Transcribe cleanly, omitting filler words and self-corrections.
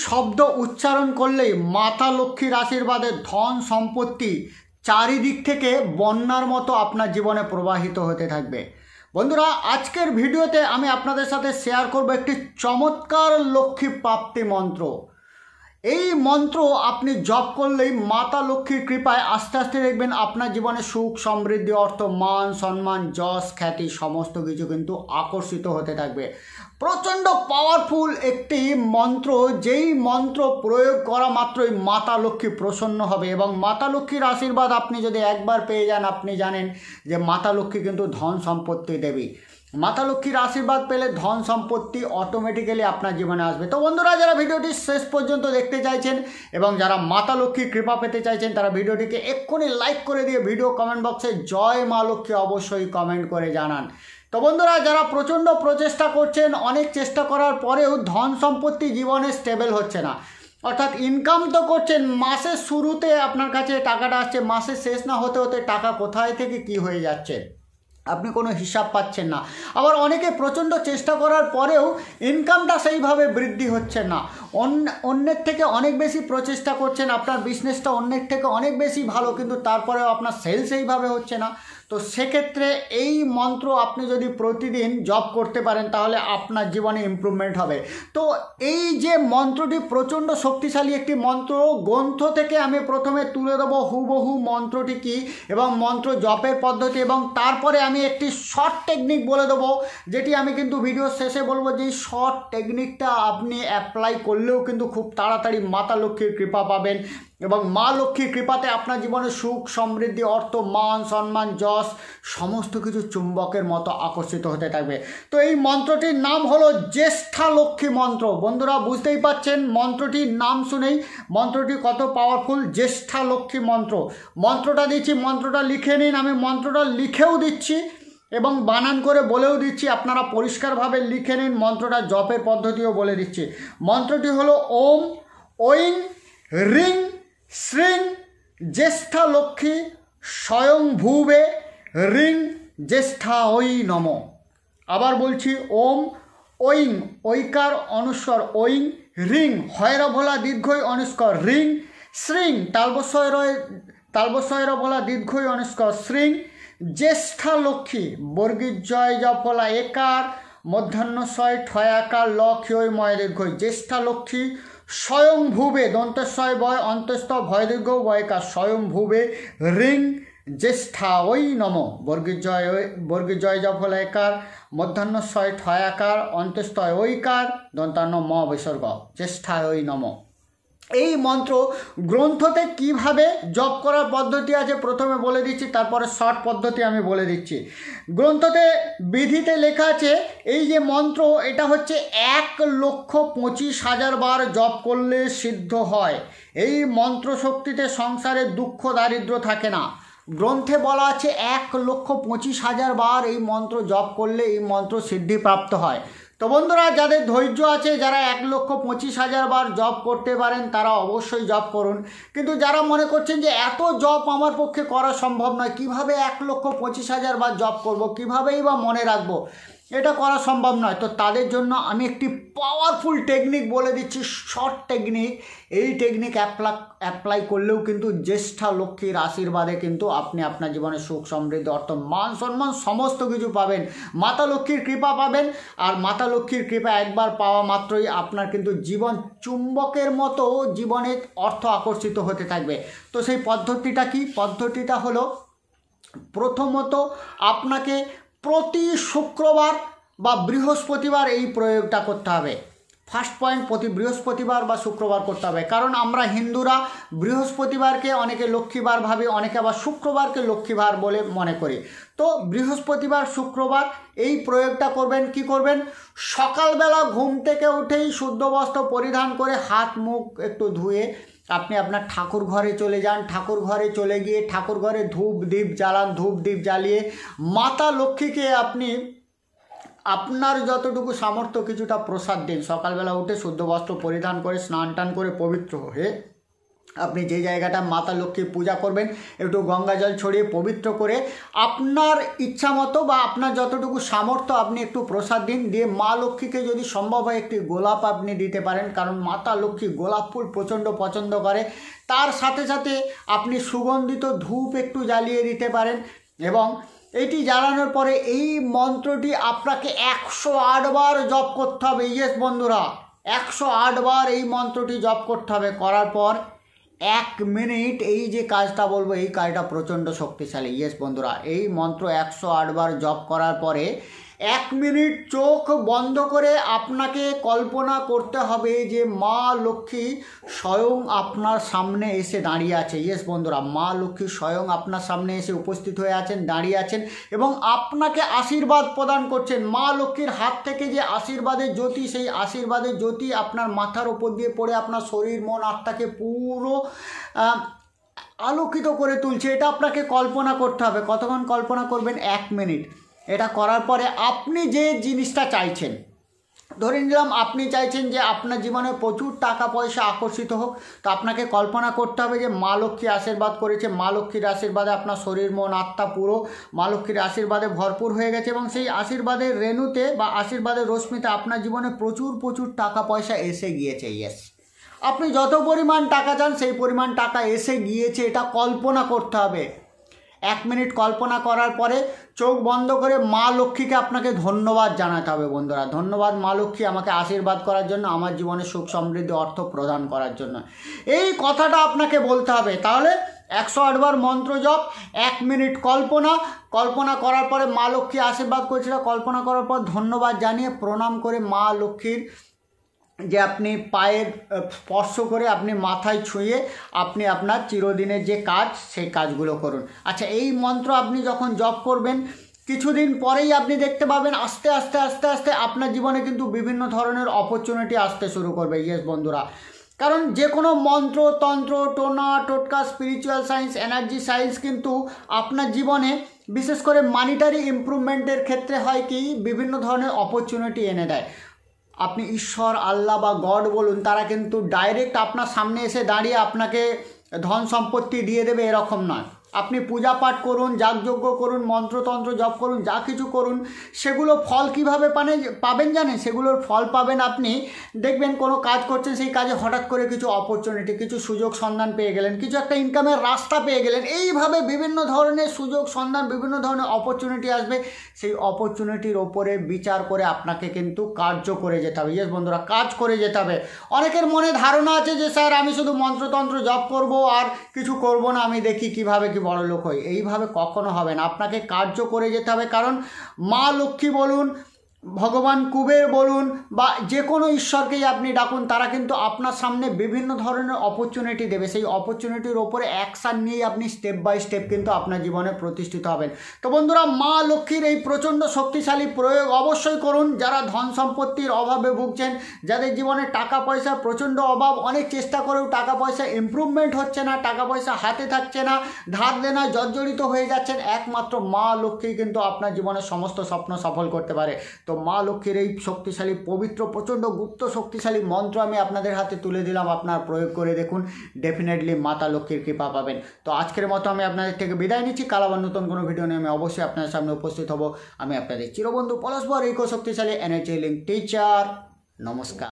শব্দ উচ্চারণ করলেই মাতা লক্ষ্মীর আশীর্বাদে ধন সম্পত্তি চারিদিক থেকে বন্যার মতো আপনার জীবনে প্রবাহিত হতে থাকবে। বন্ধুরা, আজকের ভিডিওতে আমি আপনাদের সাথে শেয়ার করব একটি চমৎকার লক্ষ্মী প্রাপ্তি মন্ত্র। এই মন্ত্র আপনি জপ করলেই মাতা লক্ষ্মীর কৃপায় আস্তে আস্তে দেখবেন আপনার জীবনে সুখ সমৃদ্ধি অর্থ মান সম্মান যশ খ্যাতি সমস্ত কিছু কিন্তু আকর্ষিত হতে থাকবে। প্রচণ্ড পাওয়ারফুল একটি মন্ত্র, যেই মন্ত্র প্রয়োগ করা মাত্রই মাতা লক্ষ্মী প্রসন্ন হবে এবং মাতা লক্ষ্মীর আশীর্বাদ আপনি যদি একবার পেয়ে যান, আপনি জানেন যে মাতা লক্ষ্মী কিন্তু ধন সম্পত্তি দেবী। মাতা লক্ষ্মীর আশীর্বাদ পেলে ধন সম্পত্তি অটোমেটিক্যালি আপনার জীবনে আসবে। তো বন্ধুরা, যারা ভিডিওটি শেষ পর্যন্ত দেখতে চাইছেন এবং যারা মাতা লক্ষ্মীর কৃপা পেতে চাইছেন তারা ভিডিওটিকে এক্ষুনি লাইক করে দিয়ে ভিডিও কমেন্ট বক্সে জয় মা লক্ষ্মী অবশ্যই কমেন্ট করে জানান। তো বন্ধুরা, যারা প্রচণ্ড প্রচেষ্টা করছেন, অনেক চেষ্টা করার পরেও ধন সম্পত্তি জীবনে স্টেবল হচ্ছে না, অর্থাৎ ইনকাম তো করছেন, মাসের শুরুতে আপনার কাছে টাকাটা আসছে, মাসের শেষ না হতে হতে টাকা কোথায় থেকে কি হয়ে যাচ্ছে আপনি কোনো হিসাব পাচ্ছেন না। আবার অনেকে প্রচণ্ড চেষ্টা করার পরেও ইনকামটা সেইভাবে বৃদ্ধি হচ্ছে না, অন্যের থেকে অনেক বেশি প্রচেষ্টা করছেন, আপনার বিজনেসটা অন্যের থেকে অনেক বেশি ভালো, কিন্তু তারপরেও আপনার সেল সেইভাবে হচ্ছে না। তো সেক্ষেত্রে এই মন্ত্র আপনি যদি প্রতিদিন জপ করতে পারেন তাহলে আপনার জীবনে ইমপ্রুভমেন্ট হবে। তো এই যে মন্ত্রটি প্রচণ্ড শক্তিশালী একটি মন্ত্র, গ্রন্থ থেকে আমি প্রথমে তুলে দেবো হুবহু মন্ত্রটি কী এবং মন্ত্র জপের পদ্ধতি, এবং তারপরে আমি একটি শর্ট টেকনিক বলে দেবো, যেটি আমি কিন্তু ভিডিওর শেষে বলবো যে এই শর্ট টেকনিকটা আপনি অ্যাপ্লাই করলেও কিন্তু খুব তাড়াতাড়ি মাতা লক্ষ্মীর কৃপা পাবেন এবং মা লক্ষ্মীর কৃপাতে আপনার জীবনে সুখ সমৃদ্ধি অর্থ মান সম্মান যশ সমস্ত কিছু চুম্বকের মতো আকর্ষিত হতে থাকবে। তো এই মন্ত্রটির নাম হলো জ্যেষ্ঠা লক্ষ্মী মন্ত্র। বন্ধুরা, বুঝতেই পাচ্ছেন মন্ত্রটির নাম শুনেই মন্ত্রটি কত পাওয়ারফুল, জ্যেষ্ঠা লক্ষ্মী মন্ত্র। মন্ত্রটা দিচ্ছি, মন্ত্রটা লিখে নিন, আমি মন্ত্রটা লিখেও দিচ্ছি এবং বানান করে বলেও দিচ্ছি, আপনারা পরিষ্কারভাবে লিখে নিন। মন্ত্রটা জপের পদ্ধতিও বলে দিচ্ছি। মন্ত্রটি হলো ওম ঐং রিং শ্রীং জ্যেষ্ঠা লক্ষ্মী স্বয়ংভূবে রিং জ্যেষ্ঠাঐ নম। আবার বলছি, ওম ঐং ঐকার অনুস্বর ঐং রিং হয়রা ভোলা দীর্ঘই অনুস্কর রিং শ্রীং তালবস্বর ভোলা দীর্ঘই অনুস্কর শ্রীং জ্যেষ্ঠা লক্ষ্মী বর্গীর জয় জফলা একার মধ্যাহ্নশয় ঠয়াকার লক্ষ্মী ময় দীর্ঘই জ্যেষ্ঠা লক্ষ্মী স্বয়ংভূবে দন্তস্বয় বয় অন্তস্থ ভয় দীর্ঘ বয়কার স্বয়ংভূবে রিং জ্যেষ্ঠাঐ নম বর্গীর জয় জফলা একার মধ্যাহ্নশয় ঠয়াকার অন্তস্থয় ঐকার দন্তান্ন ম বিসর্গ জ্যেষ্ঠাঐ নম। এই মন্ত্র গ্রন্থতে কিভাবে জপ করার পদ্ধতি আছে প্রথমে বলে দিচ্ছি, তারপরে শর্ট পদ্ধতি আমি বলে দিচ্ছি। গ্রন্থতে বিধিতে লেখা আছে এই যে মন্ত্র, এটা হচ্ছে 1,25,000 বার জপ করলে সিদ্ধ হয়। এই মন্ত্র শক্তিতে সংসারে দুঃখ দারিদ্র থাকে না। গ্রন্থে বলা আছে 1,25,000 বার এই মন্ত্র জপ করলে এই মন্ত্র সিদ্ধিপ্রাপ্ত হয়। তো বন্ধুরা, যাদের ধৈর্য আছে, যারা 1,25,000 বার জপ করতে পারেন তারা অবশ্যই জপ করুন, কিন্তু যারা মনে করছেন যে এত জপ আমার পক্ষে করা সম্ভব নয়, কিভাবে 1,25,000 বার জপ করব, কীভাবেই বা মনে রাখবো, এটা করা সম্ভব নয়, তো তাদের জন্য আমি একটি পাওয়ারফুল টেকনিক বলে দিচ্ছি, শর্ট টেকনিক। এই টেকনিক অ্যাপ্লাই করলেও কিন্তু জ্যেষ্ঠা লক্ষ্মীর আশীর্বাদে কিন্তু আপনি আপনার জীবনে সুখ সমৃদ্ধি অর্থ মান সম্মান সমস্ত কিছু পাবেন, মাতা লক্ষ্মীর কৃপা পাবেন। আর মাতা লক্ষ্মীর কৃপা একবার পাওয়া মাত্রই আপনার কিন্তু জীবন চুম্বকের মতো জীবনে অর্থ আকর্ষিত হতে থাকবে। তো সেই পদ্ধতিটা কি? পদ্ধতিটা হলো, প্রথমত আপনাকে প্রতি শুক্রবার বা বৃহস্পতিবার এই প্রয়োগটা করতে হবে। ফার্স্ট পয়েন্ট, প্রতি বৃহস্পতিবার বা শুক্রবার করতে হবে, কারণ আমরা হিন্দুরা বৃহস্পতিবারকে অনেকে লক্ষ্মীবার ভাবি, অনেকে আবার শুক্রবারকে লক্ষ্মীবার বলে মনে করি। তো বৃহস্পতিবার শুক্রবার এই প্রয়োগটা করবেন। কি করবেন? সকালবেলা ঘুম থেকে উঠেই শুদ্ধ বস্ত্র পরিধান করে হাত মুখ একটু ধুয়ে আপনি আপনার ঠাকুর ঘরে চলে যান। ঠাকুর ঘরে চলে গিয়ে ঠাকুর ঘরে ধূপ দ্বীপ জ্বালান, ধূপ দ্বীপ জ্বালিয়ে মাতা লক্ষ্মীকে আপনি আপনার যতটুকু সামর্থ্য কিছুটা প্রসাদ দিন। সকালবেলা উঠে শুদ্ধ বস্ত্র পরিধান করে স্নান টান করে পবিত্র হয়ে আপনি যে জায়গাটা মাতা লক্ষ্মীর পূজা করবেন একটু গঙ্গা জল ছড়িয়ে পবিত্র করে আপনার ইচ্ছা মতো বা আপনার যতটুকু সামর্থ্য আপনি একটু প্রসাদ দিন, দিয়ে মা লক্ষ্মীকে যদি সম্ভব হয় একটি গোলাপ আপনি দিতে পারেন, কারণ মাতা লক্ষ্মী গোলাপ ফুল প্রচণ্ড পছন্দ করে। তার সাথে সাথে আপনি সুগন্ধিত ধূপ একটু জ্বালিয়ে দিতে পারেন, এবং এইটি জ্বালানোর পরে এই মন্ত্রটি আপনাকে 108 বার জপ করতে হবে। ইয়েস বন্ধুরা, 108 বার এই মন্ত্রটি জপ করতে হবে। করার পর 1 মিনিট এই যে কাজটা বলবো এই কাজটা প্রচণ্ড শক্তিশালী। ইয়েস বন্ধুরা, এই মন্ত্র 108 বার জপ করার পরে 1 মিনিট চোখ বন্ধ করে আপনাকে কল্পনা করতে হবে যে মা লক্ষ্মী স্বয়ং আপনার সামনে এসে দাঁড়িয়ে আছে। ইয়েস বন্ধুরা, মা লক্ষ্মী স্বয়ং আপনার সামনে এসে উপস্থিত হয়ে আছেন, দাঁড়িয়ে আছেন এবং আপনাকে আশীর্বাদ প্রদান করছেন। মা লক্ষ্মীর হাত থেকে যে আশীর্বাদের জ্যোতি, সেই আশীর্বাদের জ্যোতি আপনার মাথার উপর দিয়ে পড়ে আপনার শরীর মন আত্মাকে পুরো আলোকিত করে তুলছে। এটা আপনাকে কল্পনা করতে হবে। কতক্ষণ কল্পনা করবেন? 1 মিনিট। এটা করার পরে আপনি যে জিনিসটা চাইছেন, ধরে নিলাম আপনি চাইছেন যে আপনার জীবনে প্রচুর টাকা পয়সা আকর্ষিত হোক, তো আপনাকে কল্পনা করতে হবে যে মা লক্ষ্মী আশীর্বাদ করেছে, মা লক্ষ্মীর আশীর্বাদে আপনার শরীর মন আত্মা পুরো মা লক্ষ্মীর আশীর্বাদে ভরপুর হয়ে গেছে, এবং সেই আশীর্বাদের রেণুতে বা আশীর্বাদের রশ্মিতে আপনার জীবনে প্রচুর প্রচুর টাকা পয়সা এসে গিয়েছে। ইয়েস, আপনি যত পরিমাণ টাকা চান সেই পরিমাণ টাকা এসে গিয়েছে, এটা কল্পনা করতে হবে। 1 মিনিট কল্পনা করার পরে চোখ বন্ধ করে মা লক্ষ্মীকে আপনাকে ধন্যবাদ জানাতে হবে। বন্ধুরা, ধন্যবাদ মা লক্ষ্মী আমাকে আশীর্বাদ করার জন্য, আমার জীবনে সুখ সমৃদ্ধি অর্থ প্রদান করার জন্য, এই কথাটা আপনাকে বলতে হবে। তাহলে 108 বার মন্ত্র জপ, 1 মিনিট কল্পনা করার পরে মা লক্ষ্মী আশীর্বাদ করেছিল, কল্পনা করার পর ধন্যবাদ জানিয়ে প্রণাম করে মা লক্ষ্মীর যে আপনি পায়ের স্পর্শ করে আপনি মাথায় ছুঁয়ে আপনি আপনার চিরদিনের যে কাজ সেই কাজগুলো করুন। আচ্ছা, এই মন্ত্র আপনি যখন জপ করবেন কিছুদিন পরেই আপনি দেখতে পাবেন আস্তে আস্তে আস্তে আস্তে আপনার জীবনে কিন্তু বিভিন্ন ধরনের অপরচুনিটি আসতে শুরু করবে। ইয়েস বন্ধুরা, কারণ যে কোনো মন্ত্র, তন্ত্র, টোনা, টোটকা, স্পিরিচুয়াল সায়েন্স, এনার্জি সায়েন্স কিন্তু আপনার জীবনে বিশেষ করে মানিটারি ইমপ্রুভমেন্টের ক্ষেত্রে হয় কি বিভিন্ন ধরনের অপরচুনিটি এনে দেয়। আপনি ঈশ্বর, আল্লাহ বা গড বলুন, তারা কিন্তু ডাইরেক্ট আপনার সামনে এসে দাঁড়িয়ে আপনাকে ধন সম্পত্তি দিয়ে দেবে এরকম নয়। আপনি পূজা পাঠ করুন, যাগযজ্ঞ করুন, মন্ত্রতন্ত্র জপ করুন, যা কিছু করুন, সেগুলো ফল কীভাবে পাবেন জানেন? সেগুলোর ফল পাবেন আপনি দেখবেন কোনো কাজ করছেন, সেই কাজে হঠাৎ করে কিছু অপরচুনিটি, কিছু সুযোগ সন্ধান পেয়ে গেলেন, কিছু একটা ইনকামের রাস্তা পেয়ে গেলেন। এইভাবে বিভিন্ন ধরনের সুযোগ সন্ধান, বিভিন্ন ধরনের অপরচুনিটি আসবে। সেই অপরচুনিটির ওপরে বিচার করে আপনাকে কিন্তু কার্য করে যেতে হবে। ইয়েস বন্ধুরা, কাজ করে যেতে হবে। অনেকের মনে ধারণা আছে যে স্যার আমি শুধু মন্ত্রতন্ত্র জপ করব আর কিছু করব না, আমি দেখি কিভাবে কি বড় লোক হই। এইভাবে কখনো হবে না, আপনাকে কার্য করে যেতে হবে। কারণ মা লক্ষ্মী বলুন, ভগবান কুবের বলুন বা যে কোনো ঈশ্বরকেই আপনি ডাকুন, তারা কিন্তু আপনার সামনে বিভিন্ন ধরনের অপরচুনিটি দেবে। সেই অপরচুনিটির ওপরে অ্যাকশান নিয়ে আপনি স্টেপ বাই স্টেপ কিন্তু আপনার জীবনে প্রতিষ্ঠিত হবেন। তো বন্ধুরা, মা লক্ষ্মীর এই প্রচণ্ড শক্তিশালী প্রয়োগ অবশ্যই করুন। যারা ধন সম্পত্তির অভাবে ভুগছেন, যাদের জীবনে টাকা পয়সার প্রচণ্ড অভাব, অনেক চেষ্টা করেও টাকা পয়সা ইমপ্রুভমেন্ট হচ্ছে না, টাকা পয়সা হাতে থাকছে না, ধার দেনায় জর্জরিত হয়ে যাচ্ছেন, একমাত্র মা লক্ষ্মী কিন্তু আপনার জীবনের সমস্ত স্বপ্ন সফল করতে পারে। তো মা লক্ষ্মীর এই শক্তিশালী, পবিত্র, প্রচণ্ড গুপ্ত শক্তিশালী মন্ত্র আমি আপনাদের হাতে তুলে দিলাম। আপনার প্রয়োগ করে দেখুন, ডেফিনেটলি মাতা লক্ষ্মীর কৃপা পাবেন। তো আজকের মতো আমি আপনাদের থেকে বিদায় নিচ্ছি। কাল আবার নতুন কোনো ভিডিও নিয়ে আমি অবশ্যই আপনাদের সামনে উপস্থিত হব। আমি আপনাদের চিরবন্ধু পলাশ বর, এই শক্তিশালী এনার্জি লিঙ্ক টিচার। নমস্কার।